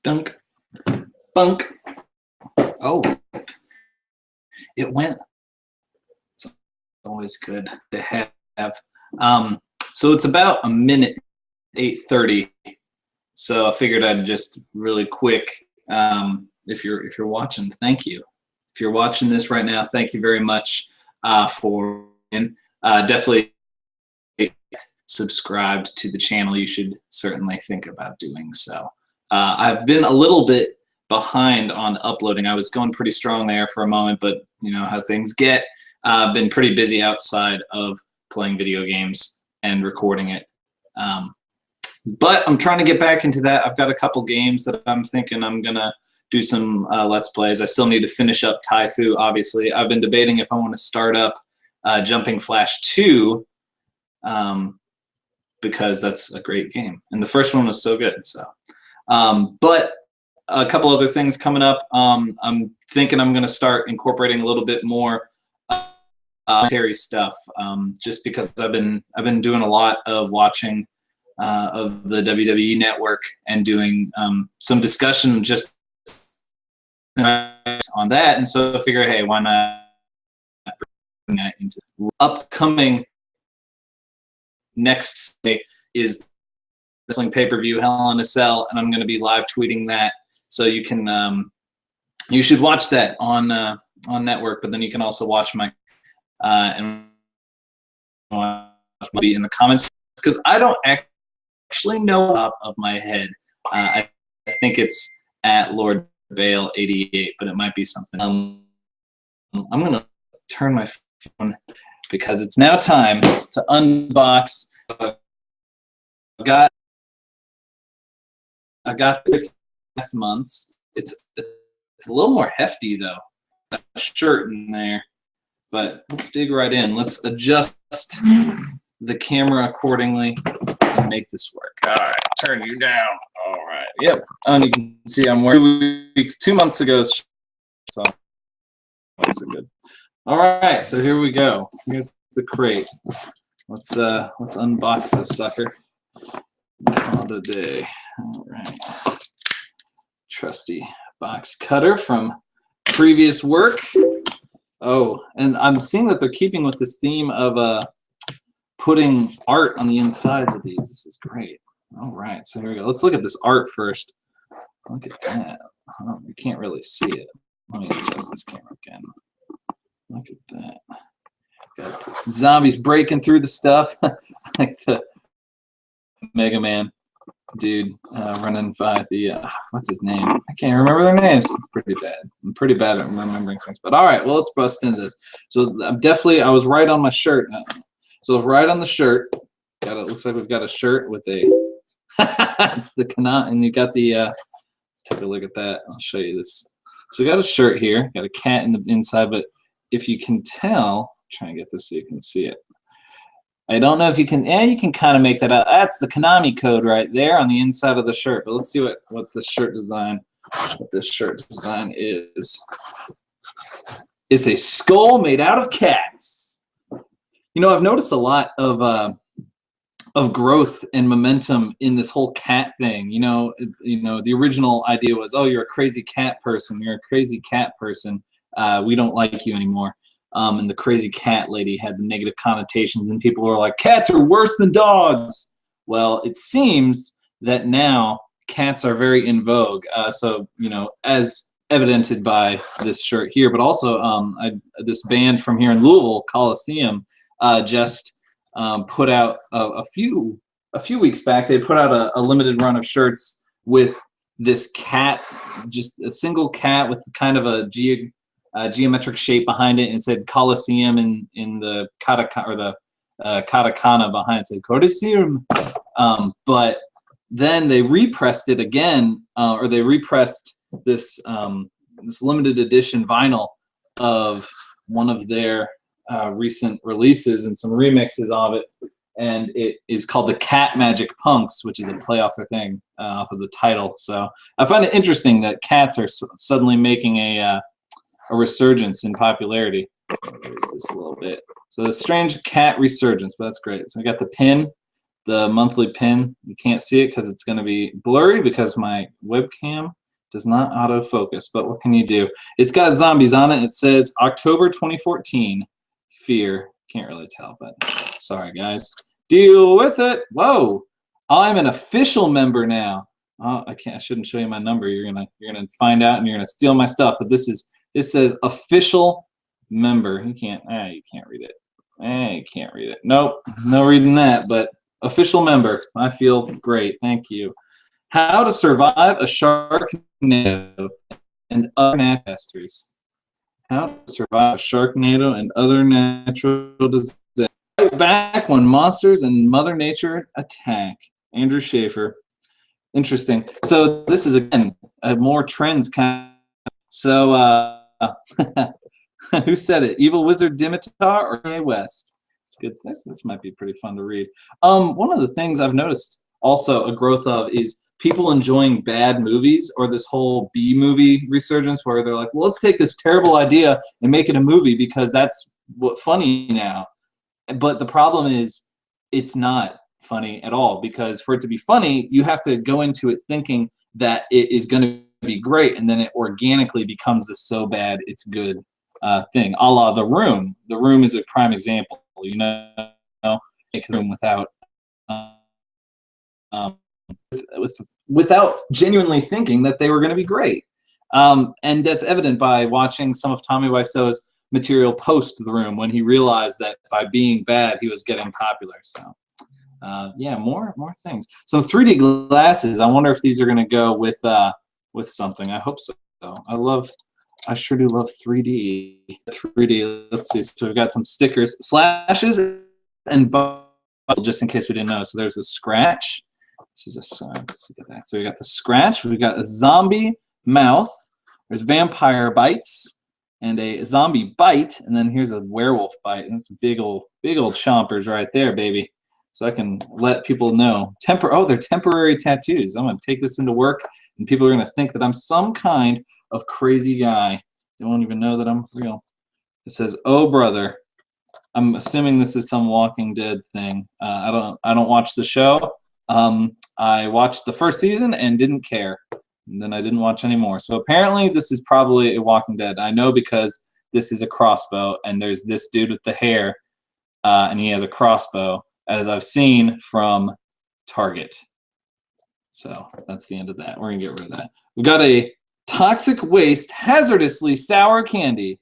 Dunk. Bunk. Oh, it went. It's always good to have. So it's about a minute, 8:30. So I figured I'd just really quick. If you're watching, thank you. If you're watching this right now, thank you very much for definitely subscribed to the channel. You should certainly think about doing so. I've been a little bit behind on uploading. I was going pretty strong there for a moment, but you know how things get. Been pretty busy outside of playing video games and recording it. But I'm trying to get back into that. I've got a couple games that I'm thinking I'm gonna do some Let's Plays. I still need to finish up Taifu, obviously. I've been debating if I want to start up Jumping Flash 2 because that's a great game. And the first one was so good. So, but a couple other things coming up. I'm thinking I'm gonna start incorporating a little bit more military stuff, just because I've been doing a lot of watching of the WWE Network and doing some discussion just on that, and so I figure, hey, why not bring that into upcoming next day is wrestling pay-per-view Hell in a Cell, and I'm going to be live tweeting that, so you can you should watch that on network, but then you can also watch my and be in the comments because I don't actually know top of my head. I think it's at Lord Bael 88, but it might be something. I'm gonna turn my phone because it's now time to unbox. I got it last month's. It's a little more hefty though. Got a shirt in there, but let's dig right in. Let's adjust the camera accordingly and make this work. All right, turn you down. All right, yep. And you can see I'm wearing 2 months ago, so that's good. All right, so here we go. Here's the crate. Let's unbox this sucker. All today. All right. Trusty box cutter from previous work. Oh, and I'm seeing that they're keeping with this theme of putting art on the insides of these. This is great. All right, so here we go. Let's look at this art first. Look at that. Oh, you can't really see it. Let me adjust this camera again. Look at that. Got zombies breaking through the stuff. Like the Mega Man dude running by the, what's his name? I can't remember their names. It's pretty bad. I'm pretty bad at remembering things. But all right, well, let's bust into this. So I'm definitely, I was right on my shirt. So right on the shirt. Got it. Looks like we've got a shirt with a, it's the Kana, and you got the, let's take a look at that. I'll show you this. So we got a shirt here. Got a cat in the inside, but if you can tell, try and get this so you can see it. I don't know if you can, you can kind of make that out. That's the Konami code right there on the inside of the shirt. But let's see what the shirt design, what this shirt design is. It's a skull made out of cats. You know, I've noticed a lot of growth and momentum in this whole cat thing. You know, the original idea was, oh, you're a crazy cat person. You're a crazy cat person. We don't like you anymore. And the crazy cat lady had the negative connotations, and people were like, cats are worse than dogs. Well, it seems that now cats are very in vogue. So, you know, as evidented by this shirt here, but also this band from here in Louisville, Coliseum, just put out a few weeks back. They put out a limited run of shirts with this cat, just a single cat with kind of a geometric shape behind it, and it said Coliseum in the katakana, or the katakana behind it said Coliseum. But then they repressed it again, or they repressed this this limited edition vinyl of one of their recent releases and some remixes of it, and it is called the Cat Magic Punks, which is a play off their thing, off of the title. So I find it interesting that cats are suddenly making a resurgence in popularity. Raise this a little bit. So the strange cat resurgence, but that's great. So we got the pin, the monthly pin. You can't see it because it's going to be blurry because my webcam does not autofocus. But what can you do? It's got zombies on it. It says October 2014. Fear. Can't really tell, but sorry, guys. Deal with it. Whoa! I'm an official member now. Oh, I can't. I shouldn't show you my number. You're gonna find out, and you're gonna steal my stuff. But it says official member. You can't read it. You can't read it. Nope, no reading that. But official member. I feel great. Thank you. How to survive a sharknado and other natural disasters. How to survive a sharknado and other natural disasters. Fight back when monsters and Mother Nature attack. Andrew Schaefer. Interesting. So this is, again, more trends kind of. So who said it? Evil Wizard Dimitar or Kanye West? It's good. This might be pretty fun to read. One of the things I've noticed also a growth of is people enjoying bad movies, or this whole B movie resurgence where they're like, well, let's take this terrible idea and make it a movie because that's what funny now. But the problem is it's not funny at all, because for it to be funny, you have to go into it thinking that it is going to be great, and then it organically becomes this so bad it's good thing, a la The Room. The Room is a prime example. You know, make The Room without genuinely thinking that they were going to be great, and that's evident by watching some of Tommy Wiseau's material post The Room, when he realized that by being bad he was getting popular. So yeah, more things. Some 3D glasses. I wonder if these are going to go with something. I hope so. I sure do love 3D. 3D. Let's see. So we've got some stickers, slashes, and just in case we didn't know. So there's a scratch. This is a let's look at that. So we got the scratch. We got a zombie mouth. There's vampire bites and a zombie bite, and then here's a werewolf bite. And it's big old chompers right there, baby. So I can let people know. They're temporary tattoos. I'm going to take this into work, and people are going to think that I'm some kind of crazy guy. They won't even know that I'm real. It says, "Oh, brother." I'm assuming this is some Walking Dead thing. I don't watch the show. I watched the first season and didn't care. And then I didn't watch anymore. So apparently this is probably a Walking Dead. I know because this is a crossbow, and there's this dude with the hair, and he has a crossbow, as I've seen from Target. So that's the end of that. We're going to get rid of that. We got a toxic waste, hazardously sour candy.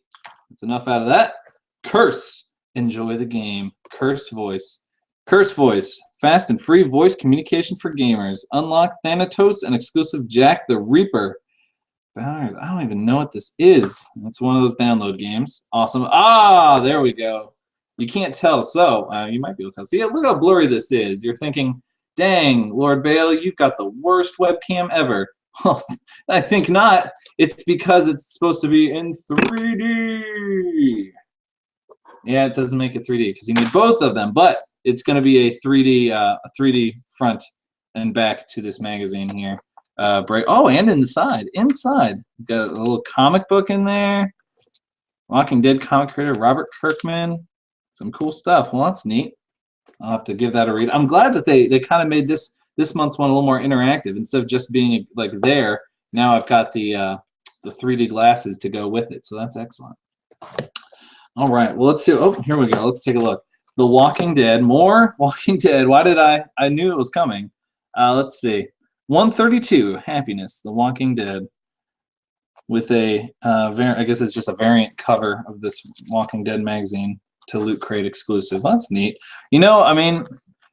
That's enough out of that. Curse. Enjoy the game. Curse voice. Curse voice. Fast and free voice communication for gamers. Unlock Thanatos and exclusive Jack the Reaper. I don't even know what this is. It's one of those download games. Awesome. Ah, there we go. You can't tell, so you might be able to tell. See, look how blurry this is. You're thinking, dang, Lord Bael, you've got the worst webcam ever. Well, I think not. It's because it's supposed to be in 3D. Yeah, it doesn't make it 3D because you need both of them, but it's going to be a 3D front and back to this magazine here. Oh, and inside. Inside. Got a little comic book in there. Walking Dead comic creator Robert Kirkman. Some cool stuff. Well, that's neat. I'll have to give that a read. I'm glad that they kind of made this month's one a little more interactive. Instead of just being like there, now I've got the 3D glasses to go with it. So that's excellent. All right. Well, let's see. Oh, here we go. Let's take a look. The Walking Dead. More Walking Dead. Why did I knew it was coming. Let's see. 132. Happiness. The Walking Dead. With a I guess it's just a variant cover of this Walking Dead magazine to Loot Crate exclusive. That's neat. You know, I mean,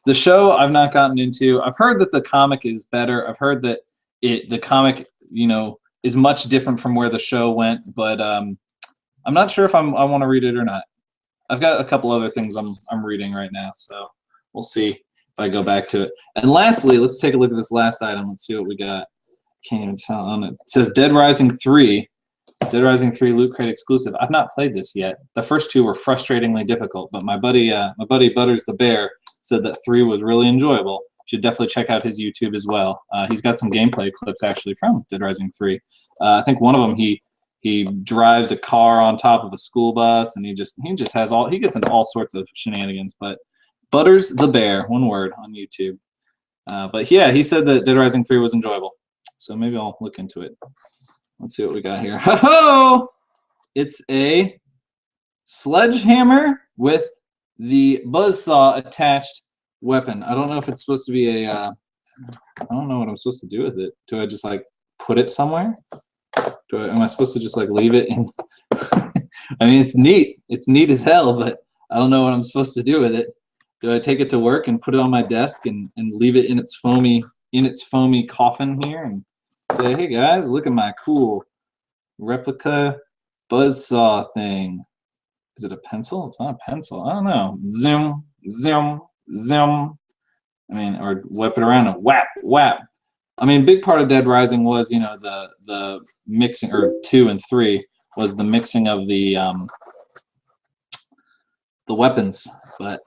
the show I've not gotten into. I've heard that the comic is better. I've heard that the comic, you know, is much different from where the show went, but I'm not sure if I want to read it or not. I've got a couple other things I'm reading right now, so we'll see if I go back to it. And lastly, let's take a look at this last item. Let's see what we got. Can't even tell on it. It says Dead Rising 3. Dead Rising 3 Loot Crate exclusive. I've not played this yet. The first two were frustratingly difficult, but my buddy Butters the Bear said that 3 was really enjoyable. Should definitely check out his YouTube as well. He's got some gameplay clips actually from Dead Rising 3. I think one of them he drives a car on top of a school bus, and he just has he gets into all sorts of shenanigans. But Butters the Bear, one word, on YouTube. But yeah, he said that Dead Rising 3 was enjoyable. So maybe I'll look into it. Let's see what we got here. Ho-ho! It's a sledgehammer with the buzzsaw attached weapon. I don't know if it's supposed to be a... I don't know what I'm supposed to do with it. Do I just like put it somewhere? Am I supposed to just like leave it in? I mean, it's neat. It's neat as hell, but I don't know what I'm supposed to do with it. Do I take it to work and put it on my desk and leave it in its foamy coffin here and say, hey guys, look at my cool replica buzzsaw thing. Is it a pencil? It's not a pencil. I don't know. Zoom, zoom, zoom. I mean, or whip it around and whap, whap. I mean, big part of Dead Rising was, you know, the mixing, or 2 and 3 was the mixing of the weapons. But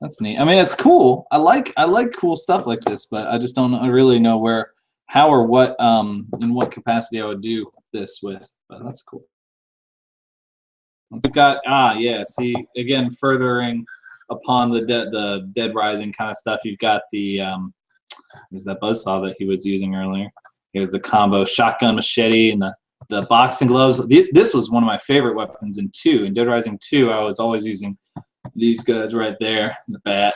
that's neat. I mean, it's cool. I like cool stuff like this, but I just don't really know how or what in what capacity I would do this with. But that's cool. We've got yeah. See, again, furthering upon the Dead Rising kind of stuff. You've got the there's that buzzsaw that he was using earlier. Here's the combo shotgun machete and the boxing gloves. This was one of my favorite weapons in 2. In Dead Rising 2, I was always using these guys right there, the bat.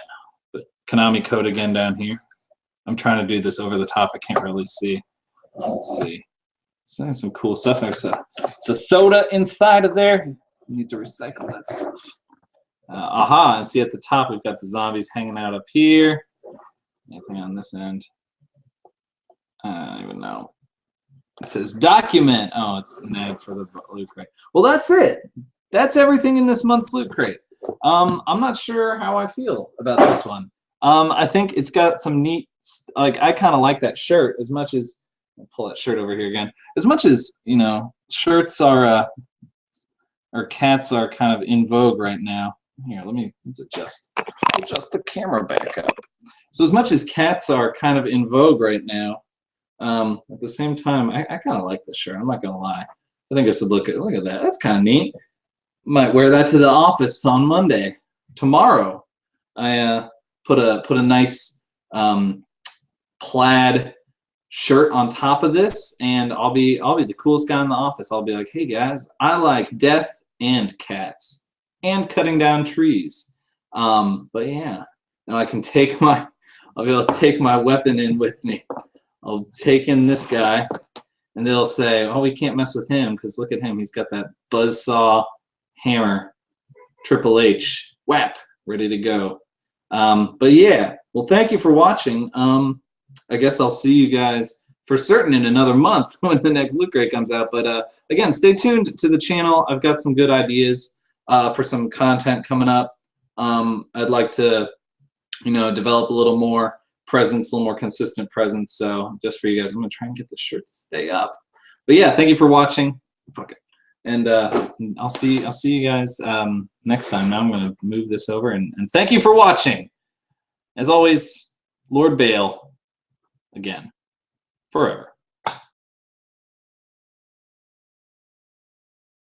But Konami code again down here. I'm trying to do this over the top. I can't really see. Let's see. So some cool stuff. It's a soda inside of there. You need to recycle that stuff. Aha, and see at the top we've got the zombies hanging out up here. Anything on this end? I don't even know. It says document. Oh, it's an ad for the loot crate. Well, that's it. That's everything in this month's loot crate. I'm not sure how I feel about this one. I think it's got some neat, like, I kind of like that shirt as much as, I'll pull that shirt over here again. As much as, you know, shirts are, or cats are kind of in vogue right now. Here, let's adjust the camera back up. So as much as cats are kind of in vogue right now, at the same time, I kind of like this shirt. I'm not gonna lie. I think I should look at that. That's kind of neat. Might wear that to the office on Monday. Tomorrow, I put a nice plaid shirt on top of this, and I'll be the coolest guy in the office. I'll be like, hey guys, I like death and cats and cutting down trees. But yeah, and I can take I'll be able to take my weapon in with me. I'll take in this guy, and they'll say, oh, we can't mess with him because look at him. He's got that buzzsaw hammer, Triple H, whap, ready to go. But yeah, well, thank you for watching. I guess I'll see you guys for certain in another month when the next loot crate comes out. But again, stay tuned to the channel. I've got some good ideas for some content coming up. I'd like to, you know, develop a little more presence, a little more consistent presence. So just for you guys, I'm gonna try and get this shirt to stay up. But yeah, thank you for watching. Fuck it. And I'll see you guys next time. Now I'm gonna move this over and thank you for watching. As always, Lord Bael, again, forever.